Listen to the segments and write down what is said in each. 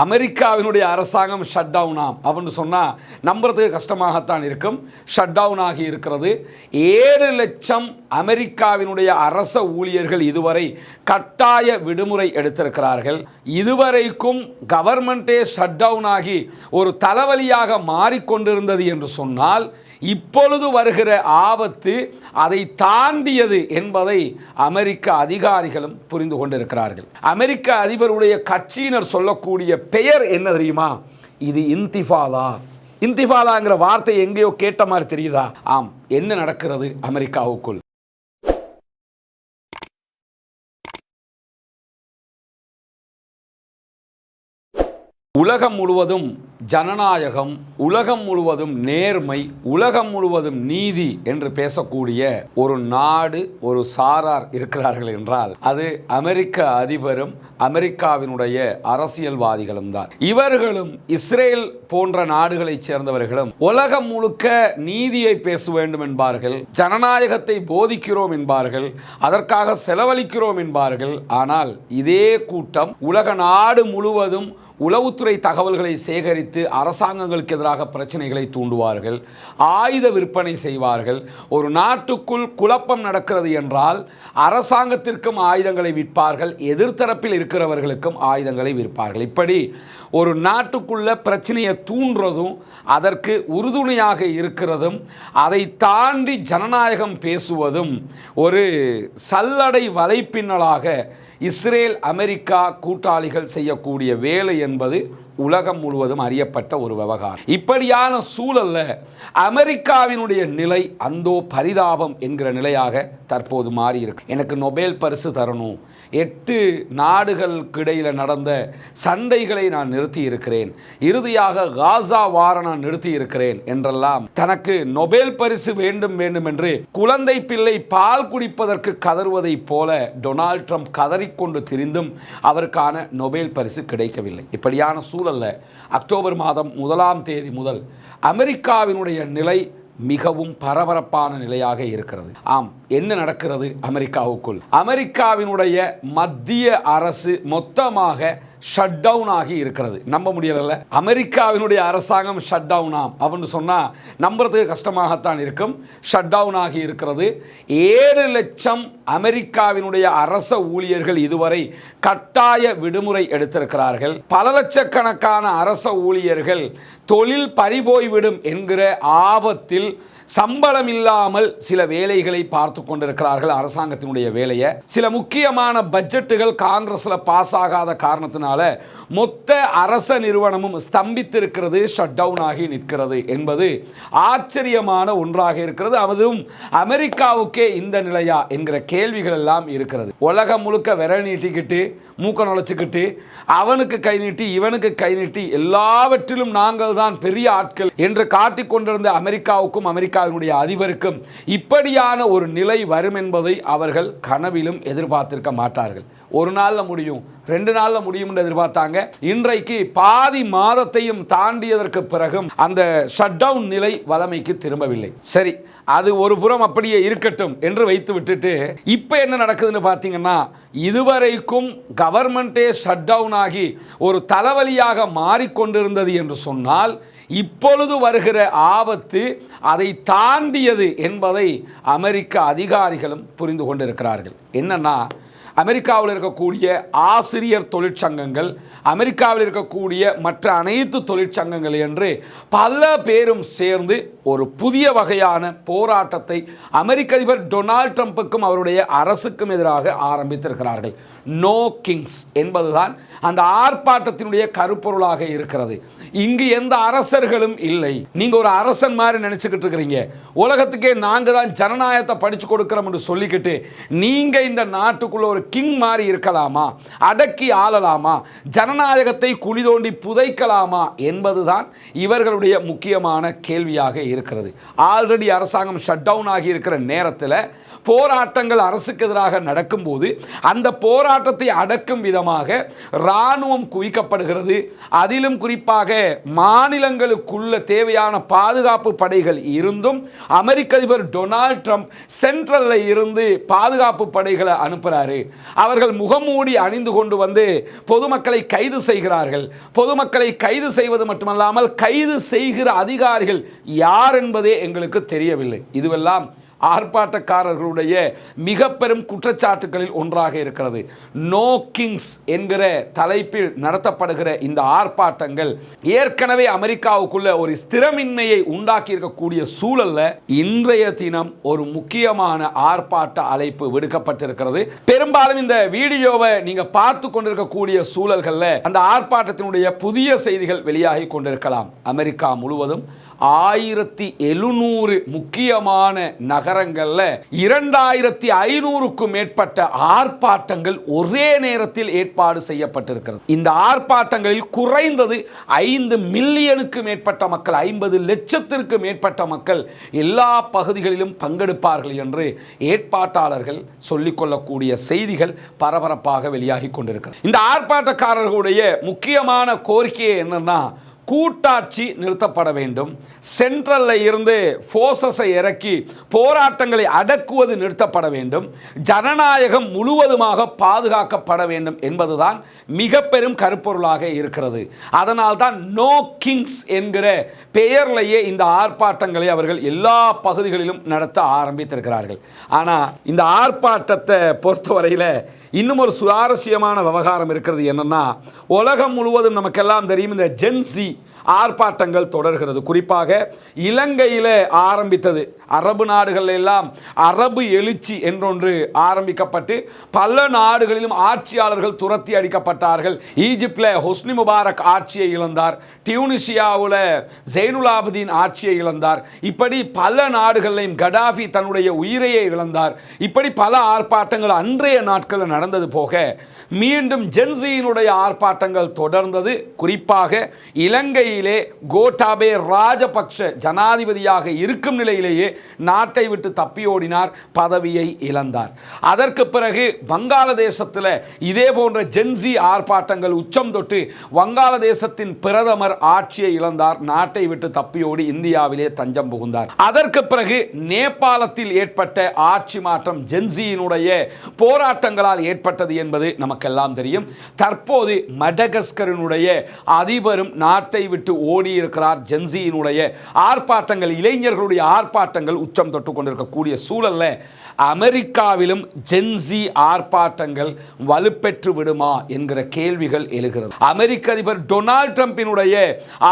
அமெரிக்காவினுடைய அரசாங்கம் ஷட் டவுனாம் அப்படின்னு சொன்னால் நம்புறதுக்கு கஷ்டமாகத்தான் இருக்கும். ஷட் டவுன் ஆகி இருக்கிறது. 7 லட்சம் அமெரிக்காவினுடைய அரச ஊழியர்கள் இதுவரை கட்டாய விடுமுறை எடுத்திருக்கிறார்கள். இதுவரைக்கும் கவர்மெண்ட்டே ஷட் டவுன் ஆகி ஒரு தலைவலியாக மாறிக்கொண்டிருந்தது என்று சொன்னால், இப்பொழுது வருகிற ஆபத்து அதை தாண்டியது என்பதை அமெரிக்க அதிகாரிகளும் புரிந்து கொண்டிருக்கிறார்கள். அமெரிக்க அதிபருடைய கட்சியினர் சொல்லக்கூடிய பெயர் என்ன தெரியுமா? இது இன்திஃபாதா. இன்திஃபாதாங்கிற வார்த்தை எங்கேயோ கேட்ட மாதிரி தெரியுதா? ஆம், என்ன நடக்கிறது அமெரிக்காவுக்குள்? உலகம் முழுவதும் ஜனநாயகம், உலகம் முழுவதும் நேர்மை, உலகம் முழுவதும் நீதி என்று பேசக்கூடிய ஒரு நாடு, ஒரு சாரார் இருக்கிறார்கள் என்றால் அது அமெரிக்க அதிபரும் அமெரிக்காவினுடைய அரசியல்வாதிகளும் தான். இவர்களும் இஸ்ரேல் போன்ற நாடுகளைச் சேர்ந்தவர்களும் உலகம் முழுக்க நீதியை பேச வேண்டும் என்பார்கள், ஜனநாயகத்தை போதிக்கிறோம் என்பார்கள், அதற்காக செலவழிக்கிறோம் என்பார்கள். ஆனால் இதே கூட்டம் உலக நாடு முழுவதும் உளவுத்துறை தகவல்களை சேகரித்து அரசாங்கங்களுக்கு எதிராக பிரச்சனைகளை தூண்டுவார்கள், ஆயுத விற்பனை செய்வார்கள். ஒரு நாட்டுக்குள் குழப்பம் நடக்கிறது என்றால் அரசாங்கத்திற்கும் ஆயுதங்களை விற்பார்கள், எதிர்த்தரப்பில் இருக்கிறவர்களுக்கும் ஆயுதங்களை விற்பார்கள். இப்படி ஒரு நாட்டுக்குள்ள பிரச்சனையை தூண்டுறதும் அதற்கு உறுதுணையாக இருக்கிறதும் அதை தாண்டி ஜனநாயகம் பேசுவதும் ஒரு சல்லடை வலைப்பின்னலாக இஸ்ரேல் அமெரிக்கா கூட்டாளிகள் செய்யக்கூடிய வேலை என்பது உலகம் முழுவதும் அறியப்பட்ட ஒரு விவகாரம். இப்படியான சூழல்ல அமெரிக்காவினுடைய நிலை அந்தோ பரிதாபம் என்கிற நிலையாக தற்போது மாறி இருக்கு. எனக்கு நொபேல் பரிசு தரணும், 8 நாடுகளுக்கு இடையில் நடந்த சண்டைகளை நான் நிறுத்தி இருக்கிறேன், இறுதியாக காசா வார நான் நிறுத்தி இருக்கிறேன் என்றெல்லாம் தனக்கு நொபேல் பரிசு வேண்டும் வேண்டும் என்று குழந்தை பிள்ளை பால் குடிப்பதற்கு கதறுவதை போல டொனால்ட் ட்ரம்ப் கதறிக்கொண்டு திரிந்தும் அவருக்கான நொபேல் பரிசு கிடைக்கவில்லை. இப்படியான சூழல் அக்டோபர் மாதம் 1ஆம் தேதி முதல் அமெரிக்காவினுடைய நிலை மிகவும் பரபரப்பான நிலையாக இருக்கிறது. ஆம், என்ன நடக்கிறது அமெரிக்காவுக்குள்? அமெரிக்காவினுடைய மத்திய அரசு மொத்தமாக ஷட் டவுன் ஆகி இருக்கிறது. நம்ப முடியல. அமெரிக்காவினுடைய அரசாங்கம் ஷட் டவுனாம் அப்படின்னு சொன்னால் நம்புறதுக்கு கஷ்டமாகத்தான் இருக்கும். ஷட் டவுன் ஆகி இருக்கிறது. 7 லட்சம் அமெரிக்காவினுடைய அரச ஊழியர்கள் இதுவரை கட்டாய விடுமுறை எடுத்திருக்கிறார்கள். பல லட்சக்கணக்கான அரச ஊழியர்கள் தொழில் பறிபோய்விடும் என்கிற ஆபத்தில் சம்பளம் இல்லாமல் சில வேலைகளை பார்த்து கொண்டிருக்கிறார்கள். அரசாங்கத்தினுடைய வேலையை சில முக்கியமான பட்ஜெட்டுகள் காங்கிரஸ்ல பாஸ் ஆகாத காரணத்தினால மொத்த அரச நிறுவனமும் ஸ்தம்பித்திருக்கிறது, ஷட் டவுன் ஆகி நிற்கிறது என்பது ஆச்சரியமான ஒன்றாக இருக்கிறது. அதுவும் அமெரிக்காவுக்கே இந்த நிலையா என்கிற கேள்விகள் எல்லாம் இருக்கிறது. உலகம் முழுக்க விரல் நீட்டிக்கிட்டு மூக்க நுழைச்சிக்கிட்டு அவனுக்கு கை நீட்டி இவனுக்கு கை நீட்டி எல்லாவற்றிலும் நாங்கள் தான் பெரிய ஆட்கள் என்று காட்டிக் கொண்டிருந்த அமெரிக்காவுக்கும் அமெரிக்காவினுடைய அதிபருக்கும் இப்படியான ஒரு நிலை வரும் என்பதை அவர்கள் கனவிலும் எதிர்பார்த்திருக்க மாட்டார்கள். ஒரு நாளில் முடியும், 2 நாளில் முடியும் என்று எதிர்பார்த்தாங்க. இன்றைக்கு பாதி மாதத்தையும் தாண்டியதற்கு பிறகும் அந்த ஷட் டவுன் நிலை வளமைக்கு திரும்பவில்லை. சரி, அது ஒரு புறம் அப்படியே இருக்கட்டும் என்று வைத்து விட்டுட்டு இப்போ என்ன நடக்குதுன்னு பார்த்தீங்கன்னா, இதுவரைக்கும் கவர்மெண்ட்டே ஷட் டவுன் ஆகி ஒரு தலைவலியாக மாறிக்கொண்டிருந்தது என்று சொன்னால், இப்பொழுது வருகிற ஆபத்து அதை தாண்டியது என்பதை அமெரிக்க அதிகாரிகளும் புரிந்து கொண்டிருக்கிறார்கள். என்னன்னா, அமெரிக்காவில் இருக்கக்கூடிய ஆசிரியர் தொழிற்சங்கங்கள், அமெரிக்காவில் இருக்கக்கூடிய மற்ற அனைத்து தொழிற்சங்கங்கள் என்று பல பேரும் சேர்ந்து ஒரு புதிய வகையான போராட்டத்தை அமெரிக்க அதிபர் டொனால்ட் ட்ரம்புக்கும் அவருடைய அரசுக்கும் எதிராக ஆரம்பித்திருக்கிறார்கள். நோ கிங்ஸ் என்பதுதான் அந்த ஆர்ப்பாட்டத்தினுடைய கருப்பொருளாக இருக்கிறது. இங்கு எந்த அரசர்களும் இல்லை. நீங்க ஒரு அரசன் மாதிரி நினைச்சுக்கிட்டு இருக்கிறீங்க. உலகத்துக்கே நாங்க தான் ஜனநாயகத்தை படிச்சு கொடுக்கிறோம் என்று சொல்லிக்கிட்டு நீங்க இந்த நாட்டுக்குள்ள ஒரு கிங் மாதிரி இருக்கலாமா, அடக்கி ஆளலாமா, ஜனநாயகத்தை குழி தோண்டி புதைக்கலாமா என்பதுதான் இவர்களுடைய முக்கியமான கேள்வியாக இருக்கிறது. ஆல்ரெடி அரசாங்கம் ஷட் டவுன் ஆகி இருக்கிற நேரத்தில் போராட்டங்கள் அரசுக்கு எதிராக நடக்கும்போது அந்த போராட்டத்தை அடக்கும் விதமாக இராணுவம் குவிக்கப்படுகிறது. அதிலும் குறிப்பாக மாநிலங்களுக்குள்ள தேவையான பாதுகாப்பு படைகள் இருந்தும் அமெரிக்க அதிபர் டொனால்ட் ட்ரம்ப் சென்ட்ரல்ல இருந்து பாதுகாப்பு படைகளை அனுப்புறாரு. அவர்கள் முகமூடி அணிந்து கொண்டு வந்து பொதுமக்களை கைது செய்கிறார்கள். பொதுமக்களை கைது செய்வது மட்டுமல்லாமல் கைது செய்கிற அதிகாரிகள் யார் என்பதே எங்களுக்கு தெரியவில்லை. இதுவெல்லாம் ஆர்ப்பாட்டக்காரர்களுடைய மிக பெரும் குற்றச்சாட்டுகளில் ஒன்றாக இருக்கிறது. நோ கிங்ஸ் என்கிற தலைப்பில் நடத்தப்படுகிற இந்த ஆர்ப்பாட்டங்கள் ஏற்கனவே அமெரிக்காவுக்குள்ள ஒரு ஸ்திரமின்மையை உண்டாக்கி இருக்கக்கூடிய சூழல்ல இன்றைய தினம் ஒரு முக்கியமான ஆர்ப்பாட்ட அழைப்பு விடுக்கப்பட்டிருக்கிறது. பெரும்பாலும் இந்த வீடியோவை நீங்க பார்த்து கொண்டிருக்கக்கூடிய சூழல்கள்ல அந்த ஆர்ப்பாட்டத்தினுடைய புதிய செய்திகள் வெளியாகி கொண்டிருக்கலாம். அமெரிக்கா முழுவதும் 1700 முக்கியமான நகரங்கள்ல 2500க்கும் மேற்பட்ட ஆர்ப்பாட்டங்கள் ஒரே நேரத்தில் ஏற்பாடு செய்யப்பட்டிருக்கிறது. இந்த ஆர்ப்பாட்டங்களில் குறைந்தது 5 மில்லியனுக்கு மேற்பட்ட மக்கள், 50 லட்சத்திற்கு மேற்பட்ட மக்கள் எல்லா பகுதிகளிலும் பங்கெடுப்பார்கள் என்று ஏற்பாட்டாளர்கள் சொல்லிக்கொள்ளக்கூடிய செய்திகள் பரபரப்பாக வெளியாகி கொண்டிருக்கிறது. இந்த ஆர்ப்பாட்டக்காரர்களுடைய முக்கியமான கோரிக்கை என்னன்னா, கூட்டாட்சி நிறுத்தப்பட வேண்டும், சென்ட்ரல்ல இருந்து போர்சஸை இறக்கி போராட்டங்களை அடக்குவது நிறுத்தப்பட வேண்டும், ஜனநாயகம் முழுவதுமாக பாதுகாக்கப்பட வேண்டும் என்பதுதான் மிக பெரும் கருப்பொருளாக இருக்கிறது. அதனால் தான் நோ கிங்ஸ் என்கிற பெயர்லேயே இந்த ஆர்ப்பாட்டங்களை அவர்கள் எல்லா பகுதிகளிலும் நடத்த ஆரம்பித்திருக்கிறார்கள். ஆனால் இந்த ஆர்ப்பாட்டத்தை பொறுத்தவரையில் இன்னும் ஒரு சுவாரஸ்யமான விவகாரம் இருக்கிறது. என்னன்னா, உலகம் முழுவதும் நமக்கெல்லாம் தெரியும் இந்த ஜென்சி ஆர்ப்பாட்டங்கள் தொடர்கிறது. குறிப்பாக இலங்கையில் ஆரம்பித்தது. அரபு நாடுகள் எல்லாம் அரபு எழுச்சி என்றொன்று ஆரம்பிக்கப்பட்டு பல நாடுகளிலும் ஆட்சியாளர்கள் துரத்தி அடிக்கப்பட்டார்கள். ஈஜிப்டில் ஹொஸ்னி முபாரக் ஆட்சியை இழந்தார், டியூனிஷியாவில் ஜெயினுலாபுதீன் ஆட்சியை இழந்தார், இப்படி பல நாடுகளிலும் கடாஃபி தன்னுடைய உயிரையை இழந்தார். இப்படி பல ஆர்ப்பாட்டங்கள் அன்றைய நாட்களில் நடந்தது போக மீண்டும் ஜென்சியினுடைய ஆர்ப்பாட்டங்கள் தொடர்ந்தது. குறிப்பாக இலங்கையிலே கோட்டாபே ராஜபக்ஷ ஜனாதிபதியாக இருக்கும் நிலையிலேயே நாட்டை விட்டு தப்பியோடினார், பதவியை இழந்தார். அதற்கு பிறகு வங்காளதேசத்தில் இதே போன்ற ஜென்சி ஆர்ப்பாட்டங்கள் உச்சம் தொட்டு வங்காளதேசத்தின் பிரதமர் ஆட்சியை இழந்தார், நாட்டை விட்டு தப்பியோடி இந்தியாவிலே தஞ்சம் புகுந்தார். அதற்கு பிறகு நேபாளத்தில் ஏற்பட்ட ஆட்சி மாற்றம் ஜென்சியினுடைய போராட்டங்களால் ஏற்பட்டது என்பது நமக்கெல்லாம் தெரியும். தற்போது மடகஸ்கரினுடைய அதிபரும் நாட்டை விட்டு ஓடி இருக்கிறார். ஜென்சியினுடைய ஆர்ப்பாட்டங்கள், இளைஞர்களுடைய ஆர்ப்பாட்டங்கள் உச்சம் தொட்டு கொண்டிருக்கக்கூடிய சூழல்ல அமெரிக்காவிலும் ஜென்சி ஆர்ப்பாட்டங்கள் வலுப்பெற்று விடுமா என்கிற கேள்விகள் எழுகிறது. அமெரிக்க அதிபர் டொனால்ட் ட்ரம்பினுடைய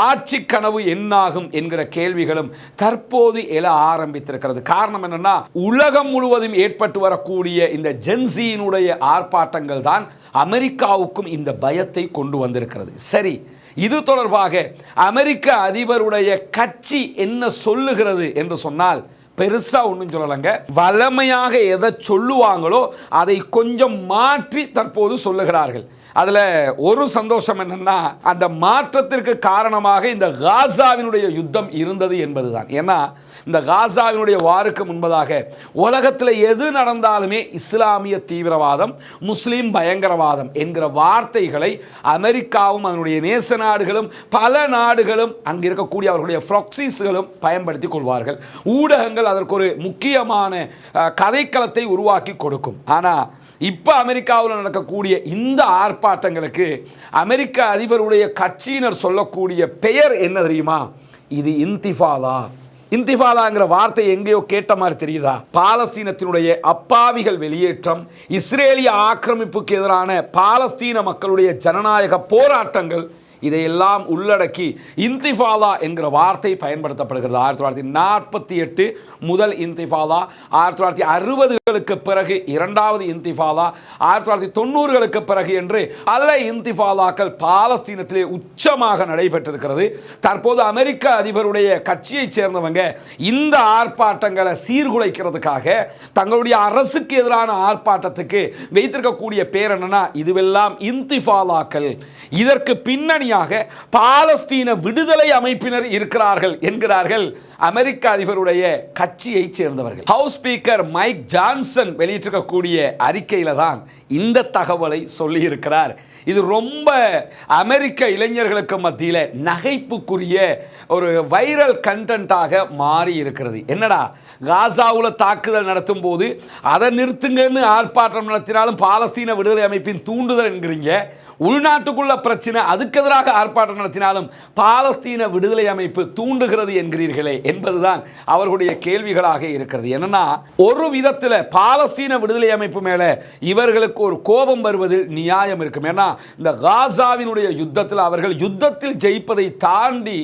ஆட்சி கனவு என்னாகும் என்கிற கேள்விகளும் தற்போது எழ ஆரம்பித்திருக்கிறது. காரணம் என்னன்னா, உலகம் முழுவதும் ஏற்பட்டு வரக்கூடிய இந்த ஜென்சியினுடைய ஆர்ப்பாட்டங்கள் தான் அமெரிக்காவுக்கும் இந்த பயத்தை கொண்டு வந்திருக்கிறது. சரி, இது தொடர்பாக அமெரிக்க அதிபருடைய கட்சி என்ன சொல்லுகிறது என்று சொன்னால் பெருசா ஒன்றும் சொல்லலைங்க. வளமையாக எதை சொல்லுவாங்களோ அதை கொஞ்சம் மாற்றி தற்போது சொல்லுகிறார்கள். அதில் ஒரு சந்தோஷம் என்னன்னா, அந்த மாற்றத்திற்கு காரணமாக இந்த காசாவினுடைய யுத்தம் இருந்தது என்பதுதான். ஏன்னா இந்த காசாவினுடைய வாருக்கு முன்பதாக உலகத்தில் எது நடந்தாலுமே இஸ்லாமிய தீவிரவாதம், முஸ்லீம் பயங்கரவாதம் என்கிற வார்த்தைகளை அமெரிக்காவும் அதனுடைய நேச நாடுகளும் பல நாடுகளும் அங்கே இருக்கக்கூடிய அவர்களுடைய ப்ராக்சிஸ்களும் பயன்படுத்தி கொள்வார்கள். ஊடகங்கள் அதற்கு ஒரு முக்கியமான கதைக்களத்தை உருவாக்கி கொடுக்கும். ஆனால் இப்போ அமெரிக்காவில் நடக்கக்கூடிய இந்த ஆர்ப்பாட்டங்களுக்கு அமெரிக்க அதிபருடைய கட்சியினர் சொல்லக்கூடிய பெயர் என்ன தெரியுமா? இது இன்திஃபாதா. இன்திஃபாதாங்கிற வார்த்தை எங்கேயோ கேட்ட மாதிரி தெரியுதா? பாலஸ்தீனத்தினுடைய அப்பாவிகள் வெளியேற்றம், இஸ்ரேலிய ஆக்கிரமிப்புக்கு எதிரான பாலஸ்தீன மக்களுடைய ஜனநாயக போராட்டங்கள், இதையெல்லாம் உள்ளடக்கி இன்திஃபாதா என்கிற வார்த்தை பயன்படுத்தப்படுகிறது. 1948 முதல் இன்திஃபாதா, 1960களுக்கு பிறகு இரண்டாவது இன்திஃபாதா, 1990களுக்கு பிறகு என்று பல இன்திஃபாதாக்கள் பாலஸ்தீனத்திலே உச்சமாக நடைபெற்றிருக்கிறது. தற்போது அமெரிக்க அதிபருடைய கட்சியைச் சேர்ந்தவங்க இந்த ஆர்ப்பாட்டங்களை சீர்குலைக்கிறதுக்காக தங்களுடைய அரசுக்கு எதிரான ஆர்ப்பாட்டத்துக்கு வைத்திருக்கக்கூடிய பேர் என்னன்னா, இதுவெல்லாம் இன்திஃபாதாக்கள். இதற்கு பின்னணியாக முழுமையாக பாலஸ்தீன விடுதலை அமைப்பினர் இருக்கிறார்கள் என்கிறார்கள் அமெரிக்க அதிபருடைய கட்சியைச் சேர்ந்தவர்கள். ஹவுஸ் ஸ்பீக்கர் மைக் ஜான்சன் வெளியிட்டிருக்கக்கூடிய அறிக்கையில தான் இந்த தகவலை சொல்லியிருக்கிறார். இது ரொம்ப அமெரிக்க இளைஞர்களுக்கு மத்தியில் நகைப்புக்குரிய ஒரு வைரல் கண்டென்ட்டாக மாறி இருக்கிறது. என்னடா, காசாவில் தாக்குதல் நடத்தும் போது அதை நிறுத்துங்கன்னு ஆர்ப்பாட்டம் நடத்தினாலும் பாலஸ்தீன விடுதலை அமைப்பின் தூண்டுதல் என்கிறீங்க, உள்நாட்டுக்குள்ள பிரச்சனை அதுக்கு எதிராக ஆர்ப்பாட்டம் நடத்தினாலும் பாலஸ்தீன விடுதலை அமைப்பு தூண்டுகிறது என்கிறீர்களே என்பதுதான் அவர்களுடைய கேள்விகளாக இருக்கிறது. என்னன்னா, ஒரு விதத்தில் பாலஸ்தீன விடுதலை அமைப்பு மேல இவர்களுக்கு ஒரு கோபம் வருவது நியாயம் இருக்கும். ஏன்னா இந்த காசாவினுடைய யுத்தத்தில் அவர்கள் யுத்தத்தில் ஜெயிப்பதை தாண்டி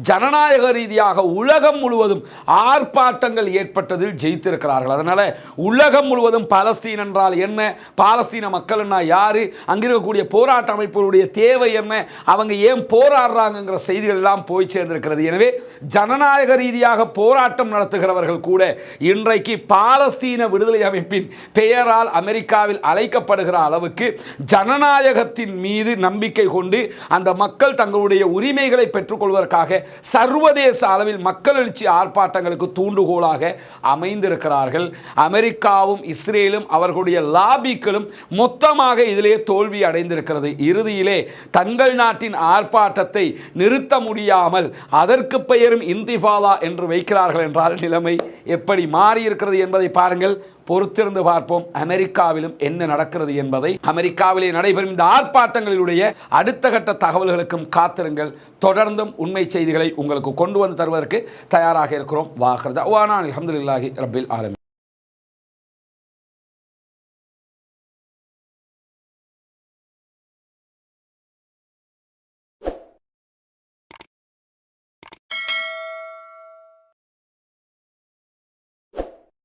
ஜனநாயக ரீதியாக உலகம் முழுவதும் ஆர்ப்பாட்டங்கள் ஏற்பட்டதில் ஜெயித்திருக்கிறார்கள். அதனால உலகம் முழுவதும் பாலஸ்தீன் என்றால் என்ன, பாலஸ்தீன மக்கள் யாரு, அங்கிருக்கக்கூடிய போராட்ட அமைப்புகளுடைய தேவை என்ன, அவங்க ஏன் போராடுறாங்கிற செய்திகள் எல்லாம் போய் சேர்ந்திருக்கிறது. எனவே ஜனநாயக ரீதியாக போராட்டம் நடத்துகிறவர்கள் கூட இன்றைக்கு பாலஸ்தீன விடுதலை அமைப்பின் பெயரால் அமெரிக்காவில் அழைக்கப்படுகிற அளவுக்கு ஜனநாயகத்தின் மீது நம்பிக்கை கொண்டு அந்த மக்கள் தங்களுடைய உரிமைகளை பெற்றுக்கொள்வதற்காக சர்வதேச அளவில் மக்கள் எழுச்சி ஆர்ப்பாட்டங்களுக்கு தூண்டுகோலாக அமைந்திருக்கிறார்கள். அமெரிக்காவும் இஸ்ரேலும் அவர்களுடைய லாபிக்களும் மொத்தமாக இதிலே தோல்வி அடைந்திருக்கிறது. இறுதியிலே தங்கள் நாட்டின் ஆர்ப்பாட்டத்தை நிறுத்த முடியாமல் அதற்கு பெயரும் இன்திஃபாதா என்று வைக்கிறார்கள் என்றால் நிலைமை எப்படி மாறி இருக்கிறது என்பதை பாருங்கள். பொறுத்திருந்து பார்ப்போம் அமெரிக்காவிலும் என்ன நடக்கிறது என்பதை. அமெரிக்காவிலே நடைபெறும் இந்த ஆர்ப்பாட்டங்களிலுடைய அடுத்த கட்ட தகவல்களுக்கும் காத்திருங்கள். தொடர்ந்தும் உண்மை செய்திகளை உங்களுக்கு கொண்டு வந்து தருவதற்கு தயாராக இருக்கிறோம். வாஹிர் தஅவானா அல்ஹம்துலில்லாஹி ரப்பில் ஆலமீன்.